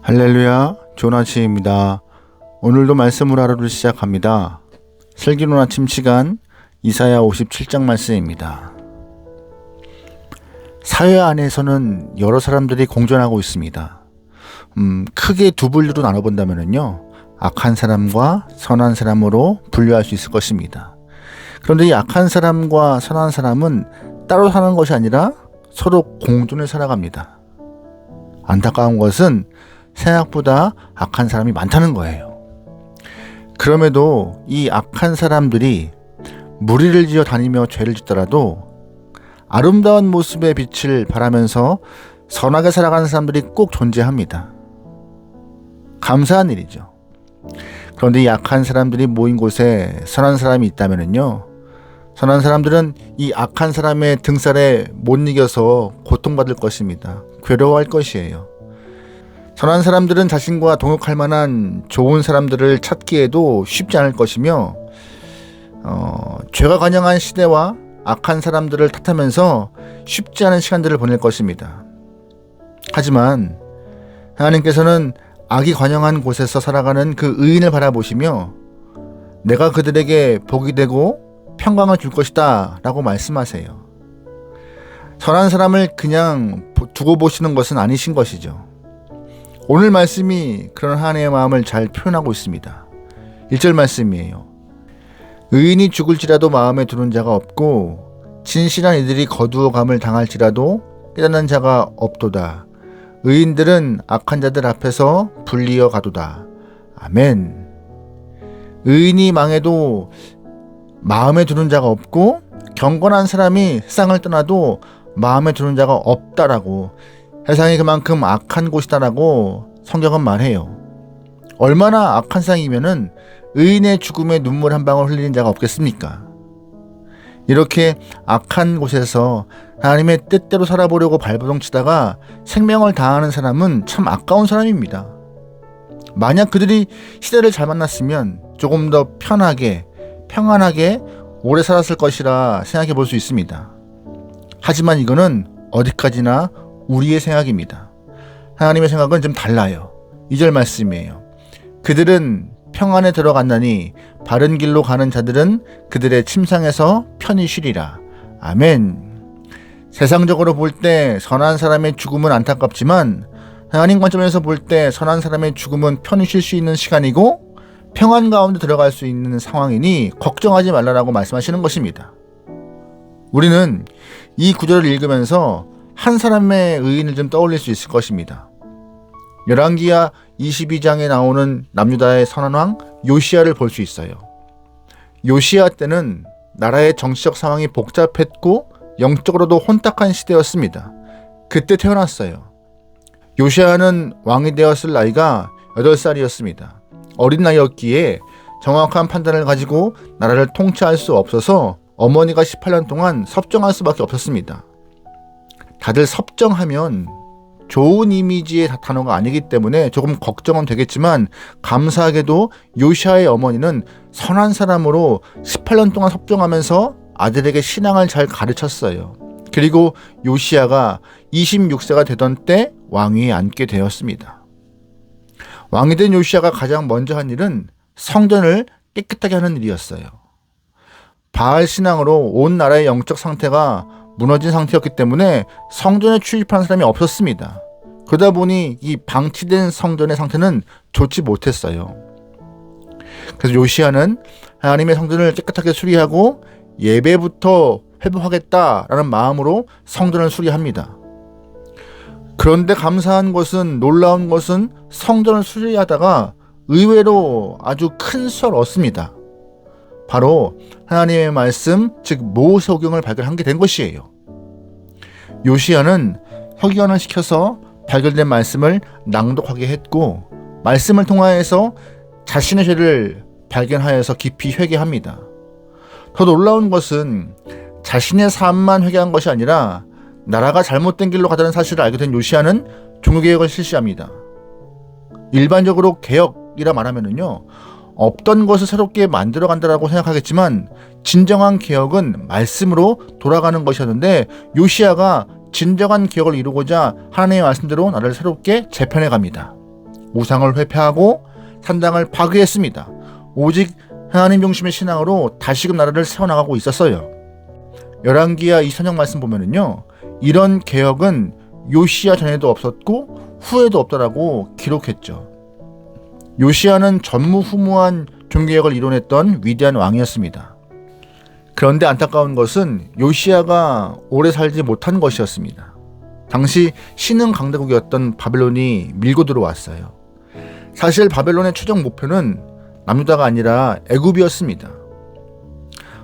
할렐루야, 좋은 아침입니다. 오늘도 말씀으로 하루를 시작합니다. 슬기로운 아침 시간 이사야 57장 말씀입니다. 사회 안에서는 여러 사람들이 공존하고 있습니다. 크게 두 분류로 나눠본다면요, 악한 사람과 선한 사람으로 분류할 수 있을 것입니다. 그런데 이 악한 사람과 선한 사람은 따로 사는 것이 아니라 서로 공존해 살아갑니다. 안타까운 것은 생각보다 악한 사람이 많다는 거예요. 그럼에도 이 악한 사람들이 무리를 지어 다니며 죄를 짓더라도 아름다운 모습의 빛을 발하면서 선하게 살아가는 사람들이 꼭 존재합니다. 감사한 일이죠. 그런데 이 악한 사람들이 모인 곳에 선한 사람이 있다면요, 선한 사람들은 이 악한 사람의 등살에 못 이겨서 고통받을 것입니다. 괴로워할 것이에요. 선한 사람들은 자신과 동역할 만한 좋은 사람들을 찾기에도 쉽지 않을 것이며, 죄가 관영한 시대와 악한 사람들을 탓하면서 쉽지 않은 시간들을 보낼 것입니다. 하지만 하나님께서는 악이 관영한 곳에서 살아가는 그 의인을 바라보시며 내가 그들에게 복이 되고 평강을 줄 것이다 라고 말씀하세요. 선한 사람을 그냥 두고 보시는 것은 아니신 것이죠. 오늘 말씀이 그런 하나님의 마음을 잘 표현하고 있습니다. 1절 말씀이에요. 의인이 죽을지라도 마음에 두는 자가 없고 진실한 이들이 거두어감을 당할지라도 깨닫는 자가 없도다. 의인들은 악한 자들 앞에서 불리어 가도다. 아멘. 의인이 망해도 마음에 두는 자가 없고 경건한 사람이 세상을 떠나도 마음에 두는 자가 없다라고, 세상이 그만큼 악한 곳이다라고 성경은 말해요. 얼마나 악한 세상이면은 의인의 죽음에 눈물 한 방울 흘리는 자가 없겠습니까? 이렇게 악한 곳에서 하나님의 뜻대로 살아보려고 발버둥치다가 생명을 다하는 사람은 참 아까운 사람입니다. 만약 그들이 시대를 잘 만났으면 조금 더 편하게, 평안하게 오래 살았을 것이라 생각해 볼 수 있습니다. 하지만 이거는 어디까지나 우리의 생각입니다. 하나님의 생각은 좀 달라요. 2절 말씀이에요. 그들은 평안에 들어갔나니 바른 길로 가는 자들은 그들의 침상에서 편히 쉬리라. 아멘. 세상적으로 볼 때 선한 사람의 죽음은 안타깝지만 하나님 관점에서 볼 때 선한 사람의 죽음은 편히 쉴 수 있는 시간이고 평안 가운데 들어갈 수 있는 상황이니 걱정하지 말라라고 말씀하시는 것입니다. 우리는 이 구절을 읽으면서 한 사람의 의인을 좀 떠올릴 수 있을 것입니다. 열왕기하 22장에 나오는 남유다의 선한 왕 요시야를 볼 수 있어요. 요시야 때는 나라의 정치적 상황이 복잡했고 영적으로도 혼탁한 시대였습니다. 그때 태어났어요. 요시야는 왕이 되었을 나이가 8살이었습니다. 어린 나이였기에 정확한 판단을 가지고 나라를 통치할 수 없어서 어머니가 18년 동안 섭정할 수밖에 없었습니다. 다들 섭정하면 좋은 이미지의 단어가 아니기 때문에 조금 걱정은 되겠지만 감사하게도 요시야의 어머니는 선한 사람으로 18년 동안 섭정하면서 아들에게 신앙을 잘 가르쳤어요. 그리고 요시야가 26세가 되던 때 왕위에 앉게 되었습니다. 왕이 된 요시야가 가장 먼저 한 일은 성전을 깨끗하게 하는 일이었어요. 바알 신앙으로 온 나라의 영적 상태가 무너진 상태였기 때문에 성전에 출입하는 사람이 없었습니다. 그러다 보니 이 방치된 성전의 상태는 좋지 못했어요. 그래서 요시야는 하나님의 성전을 깨끗하게 수리하고 예배부터 회복하겠다라는 마음으로 성전을 수리합니다. 그런데 감사한 것은, 놀라운 것은 성전을 수리하다가 의외로 아주 큰 수확을 얻습니다. 바로 하나님의 말씀, 즉 모세오경을 발견하게 된 것이에요. 요시야는 서기관을 시켜서 발견된 말씀을 낭독하게 했고 말씀을 통하여서 자신의 죄를 발견하여서 깊이 회개합니다. 더 놀라운 것은 자신의 삶만 회개한 것이 아니라 나라가 잘못된 길로 가자는 사실을 알게 된 요시야는 종교개혁을 실시합니다. 일반적으로 개혁이라 말하면은요, 없던 것을 새롭게 만들어간다라고 생각하겠지만 진정한 개혁은 말씀으로 돌아가는 것이었는데 요시야가 진정한 개혁을 이루고자 하나님의 말씀대로 나라를 새롭게 재편해 갑니다. 우상을 회폐하고 산당을 파괴했습니다. 오직 하나님 중심의 신앙으로 다시금 나라를 세워나가고 있었어요. 열왕기하 24장 말씀 보면은요, 이런 개혁은 요시야 전에도 없었고 후에도 없다라고 기록했죠. 요시야는 전무후무한 종교개혁을 이뤄냈던 위대한 왕이었습니다. 그런데 안타까운 것은 요시야가 오래 살지 못한 것이었습니다. 당시 신흥 강대국이었던 바벨론이 밀고 들어왔어요. 사실 바벨론의 최종 목표는 남유다가 아니라 애굽이었습니다.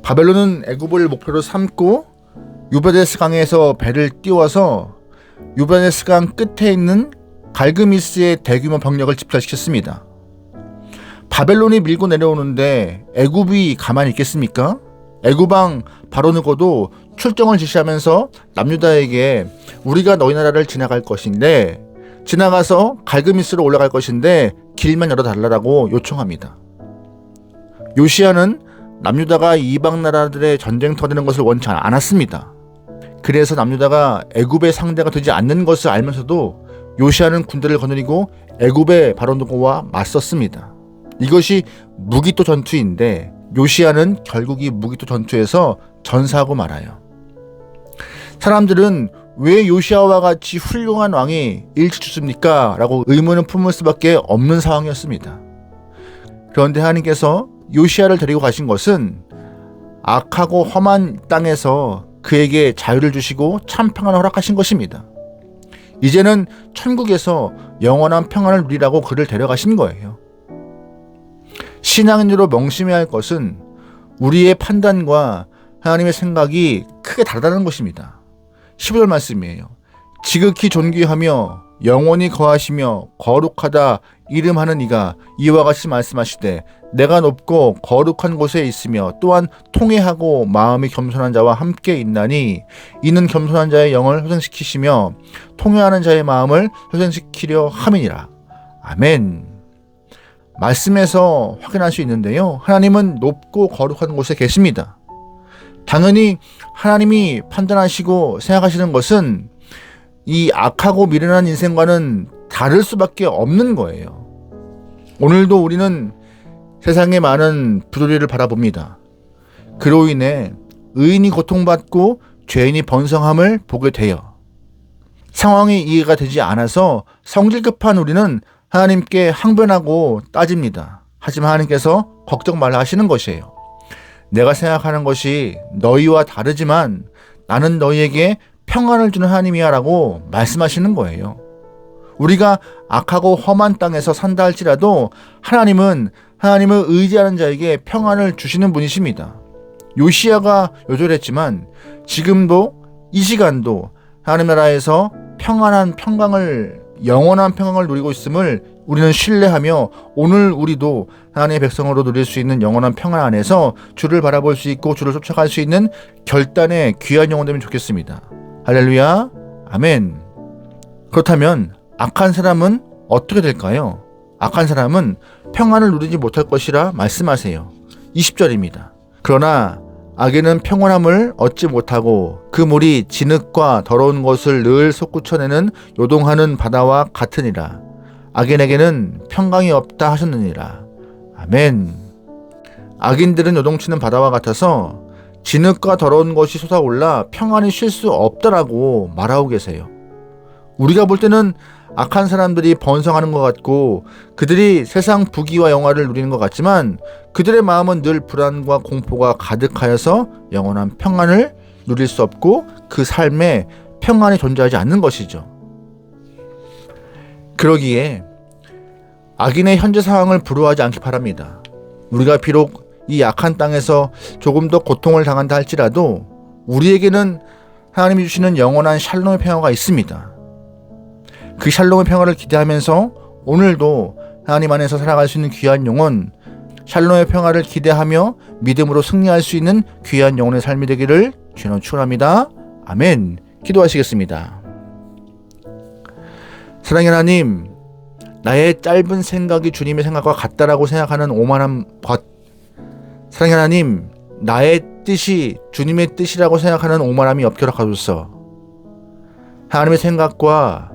바벨론은 애굽을 목표로 삼고 유브라데스 강에서 배를 띄워서 유브라데스 강 끝에 있는 갈그미스의 대규모 병력을 집결시켰습니다. 바벨론이 밀고 내려오는데 애굽이 가만히 있겠습니까? 애굽왕 바로느고도 출정을 지시하면서 남유다에게 우리가 너희 나라를 지나갈 것인데, 지나가서 갈그미스로 올라갈 것인데 길만 열어달라고 요청합니다. 요시야는 남유다가 이방 나라들의 전쟁터가 되는 것을 원치 않았습니다. 그래서 남유다가 애굽의 상대가 되지 않는 것을 알면서도 요시야는 군대를 거느리고 애굽의 바로느고와 맞섰습니다. 이것이 무기토 전투인데 요시야는 결국 이 무기토 전투에서 전사하고 말아요. 사람들은 왜 요시야와 같이 훌륭한 왕이 일찍 죽습니까? 라고 의문을 품을 수밖에 없는 상황이었습니다. 그런데 하나님께서 요시야를 데리고 가신 것은 악하고 험한 땅에서 그에게 자유를 주시고 참 평안을 허락하신 것입니다. 이제는 천국에서 영원한 평안을 누리라고 그를 데려가신 거예요. 신앙인으로 명심해야 할 것은 우리의 판단과 하나님의 생각이 크게 다르다는 것입니다. 15절 말씀이에요. 지극히 존귀하며 영원히 거하시며 거룩하다 이름하는 이가 이와 같이 말씀하시되 내가 높고 거룩한 곳에 있으며 또한 통회하고 마음이 겸손한 자와 함께 있나니 이는 겸손한 자의 영을 회생시키시며 통회하는 자의 마음을 회생시키려 함이니라. 아멘. 말씀에서 확인할 수 있는데요, 하나님은 높고 거룩한 곳에 계십니다. 당연히 하나님이 판단하시고 생각하시는 것은 이 악하고 미련한 인생과는 다를 수밖에 없는 거예요. 오늘도 우리는 세상의 많은 부조리를 바라봅니다. 그로 인해 의인이 고통받고 죄인이 번성함을 보게 돼요. 상황이 이해가 되지 않아서 성질급한 우리는 하나님께 항변하고 따집니다. 하지만 하나님께서 걱정 말라 하시는 것이에요. 내가 생각하는 것이 너희와 다르지만 나는 너희에게 평안을 주는 하나님이야 라고 말씀하시는 거예요. 우리가 악하고 험한 땅에서 산다 할지라도 하나님은 하나님을 의지하는 자에게 평안을 주시는 분이십니다. 요시야가 요절했지만 지금도 이 시간도 하나님 나라에서 평안한 평강을, 영원한 평강을 누리고 있음을 우리는 신뢰하며 오늘 우리도 하나님의 백성으로 누릴 수 있는 영원한 평안 안에서 주를 바라볼 수 있고 주를 쫓아갈 수 있는 결단의 귀한 영혼 되면 좋겠습니다. 할렐루야, 아멘. 그렇다면 악한 사람은 어떻게 될까요? 악한 사람은 평안을 누리지 못할 것이라 말씀하세요. 20절입니다. 그러나 악인은 평온함을 얻지 못하고 그 물이 진흙과 더러운 것을 늘 솟구쳐내는 요동하는 바다와 같으니라. 악인에게는 평강이 없다 하셨느니라. 아멘. 악인들은 요동치는 바다와 같아서 진흙과 더러운 것이 솟아올라 평안히 쉴 수 없다라고 말하고 계세요. 우리가 볼 때는 악한 사람들이 번성하는 것 같고 그들이 세상 부귀와 영화를 누리는 것 같지만 그들의 마음은 늘 불안과 공포가 가득하여서 영원한 평안을 누릴 수 없고 그 삶에 평안이 존재하지 않는 것이죠. 그러기에 악인의 현재 상황을 부러워하지 않기 바랍니다. 우리가 비록 이 약한 땅에서 조금 더 고통을 당한다 할지라도 우리에게는 하나님이 주시는 영원한 샬롬의 평화가 있습니다. 그 샬롬의 평화를 기대하면서 오늘도 하나님 안에서 살아갈 수 있는 귀한 영혼, 샬롬의 평화를 기대하며 믿음으로 승리할 수 있는 귀한 영혼의 삶이 되기를 주님 축원합니다. 아멘. 기도하시겠습니다. 사랑의 하나님, 나의 짧은 생각이 주님의 생각과 같다라고 생각하는 오만한 것, 사랑의 하나님, 나의 뜻이 주님의 뜻이라고 생각하는 오만함이 없도록 하소서. 하나님의 생각과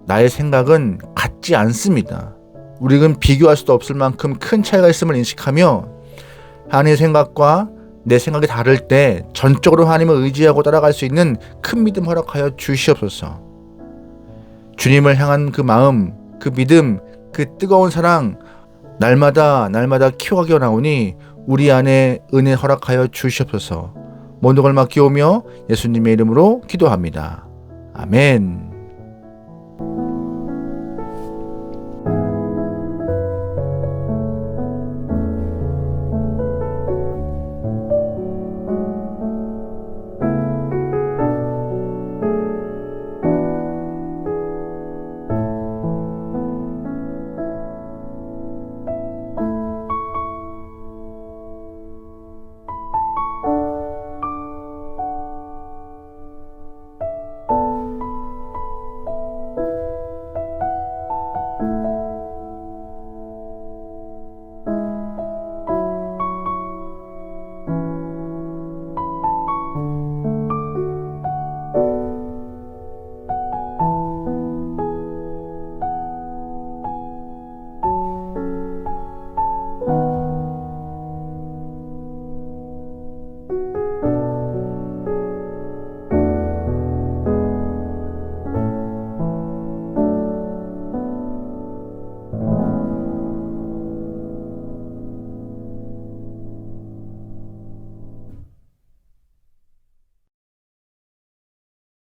나의 생각은 같지 않습니다. 우리는 비교할 수도 없을 만큼 큰 차이가 있음을 인식하며 하나님의 생각과 내 생각이 다를 때 전적으로 하나님을 의지하고 따라갈 수 있는 큰 믿음 허락하여 주시옵소서. 주님을 향한 그 마음, 그 믿음, 그 뜨거운 사랑 날마다 키워가게 나오니 우리 안에 은혜 허락하여 주시옵소서. 모든 걸 맡기오며 예수님의 이름으로 기도합니다. 아멘.